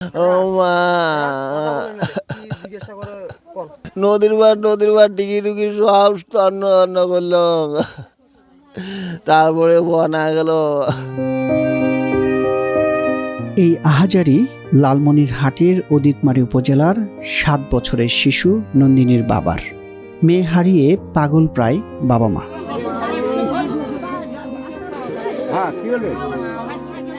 ও মা, নদীর বার টিকি টুকি সব তন্ন তন্ন করলো, তারপরে বনা গেল। এই আহাজারি লালমনিরহাটের উদিতমারী উপজেলার 7 বছরের শিশু নন্দিনীর বাবার। মেয়ে হারিয়ে পাগল প্রায় বাবা মা।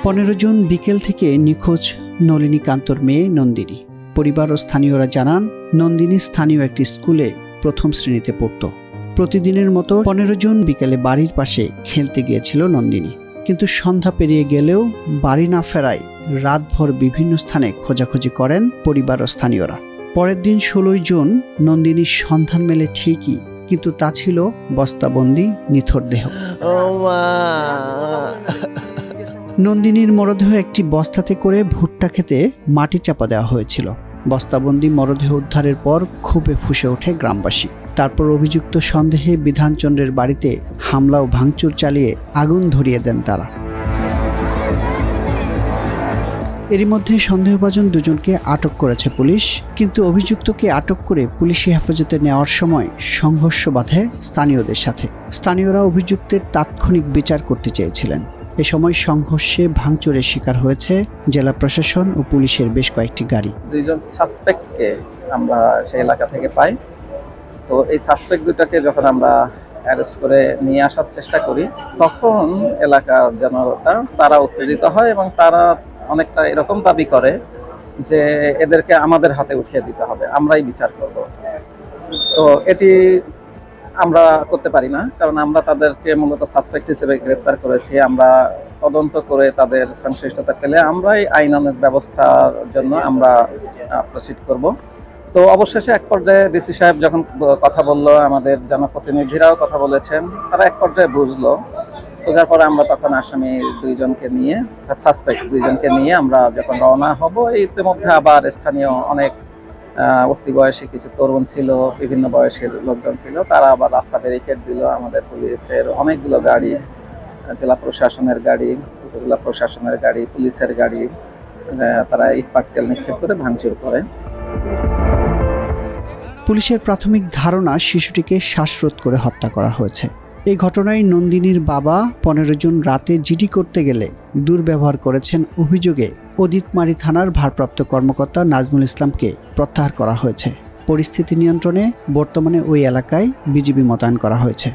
15 জুন বিকেল থেকে নিখোঁজ নলিনীকান্তর মেয়ে নন্দিনী। পরিবার ও স্থানীয়রা জানান, নন্দিনী স্থানীয় একটি স্কুলে প্রথম শ্রেণীতে পড়ত। প্রতিদিনের মতো 15 জুন বিকেলে বাড়ির পাশে খেলতে গিয়েছিল নন্দিনী, কিন্তু সন্ধ্যা পেরিয়ে গেলেও বাড়ি না ফেরায় রাতভর বিভিন্ন স্থানে খোঁজাখুঁজি করেন পরিবার ও স্থানীয়রা। পরের দিন 16 জুন নন্দিনীর সন্ধান মেলে ঠিকই, কিন্তু তা ছিল বস্তাবন্দি নিথর দেহ। ও মা, নন্দিনীর মরদেহ একটি বস্তাতে করে ভুট্টা খেতে মাটি চাপা দেওয়া হয়েছিল। বস্তাবন্দি মরদেহ উদ্ধারের পর ক্ষোভে ফুঁসে ওঠে গ্রামবাসী। তারপর অভিযুক্ত সন্দেহে বিধানচন্দ্রের বাড়িতে হামলা ও ভাঙচুর চালিয়ে আগুন ধরিয়ে দেন তারা। এরই মধ্যে সন্দেহভাজন দুজনকে আটক করেছে পুলিশ, কিন্তু অভিযুক্তকে আটক করে পুলিশি হেফাজতে নেওয়ার সময় সংঘর্ষ বাধে স্থানীয়দের সাথে। স্থানীয়রা অভিযুক্তের তাৎক্ষণিক বিচার করতে চেয়েছিলেন। এ সময় সংঘর্ষে ভাঙচুরের শিকার হয়েছে জেলা প্রশাসন ও পুলিশের বেশ কয়েকটি গাড়ি। 2 জন সাসপেক্টকে আমরা সেই এলাকা থেকে পাই। তো এই সাসপেক্ট দুটাকে যখন আমরা অ্যারেস্ট করে নিয়ে আসার চেষ্টা করি, তখন এলাকার জনতা তারা উত্তেজিত হয় এবং তারা অনেকটা এরকম দাবি করে যে এদেরকে আমাদের হাতে উঠিয়ে দিতে হবে, আমরাই বিচার করব। তো এটি আমরা করতে পারি না, কারণ আমরা তাদেরকে মূলত সাসপেক্ট হিসেবে গ্রেপ্তার করেছি। আমরা তদন্ত করে তাদের সংশ্লিষ্টতা পেলে আমরাই আইনানুগ ব্যবস্থার জন্য আমরা প্রসিড করব। তো অবশেষে এক পর্যায়ে ডিসি সাহেব যখন কথা বললো, আমাদের জনপ্রতিনিধিরাও কথা বলেছেন, তারা এক পর্যায়ে বুঝলো। বোঝার পরে আমরা তখন আসামি 2 জনকে নিয়ে, সাসপেক্ট 2 জনকে নিয়ে আমরা যখন রওনা হব, ইতিমধ্যে আবার স্থানীয় অনেক উঠতি বয়সী কিছু তরুণ ছিল, বিভিন্ন বয়সের লোকজন ছিল, তারা আবার রাস্তা ব্যারিকেড দিল। আমাদের পুলিশের অনেকগুলো গাড়ি, জেলা প্রশাসনের গাড়ি, উপজেলা প্রশাসনের গাড়ি, পুলিশের গাড়ি, তারা ইট পাটকেল নিক্ষেপ করে ভাঙচুর করে। পুলিশের প্রাথমিক ধারণা শিশুটিকে শ্বাসরোধ করে হত্যা করা হয়েছে। এই ঘটনায় নন্দিনীর বাবা 15 জুন রাতে জিডি করতে গেলে দুর্ব্যবহার করেছেন অভিযোগে উদিতমারী থানার ভারপ্রাপ্ত কর্মকর্তা নাজমুল ইসলামকে প্রত্যাহার করা হয়েছে। পরিস্থিতি নিয়ন্ত্রণে বর্তমানে ওই এলাকায় বিজিবি মোতায়েন করা হয়েছে।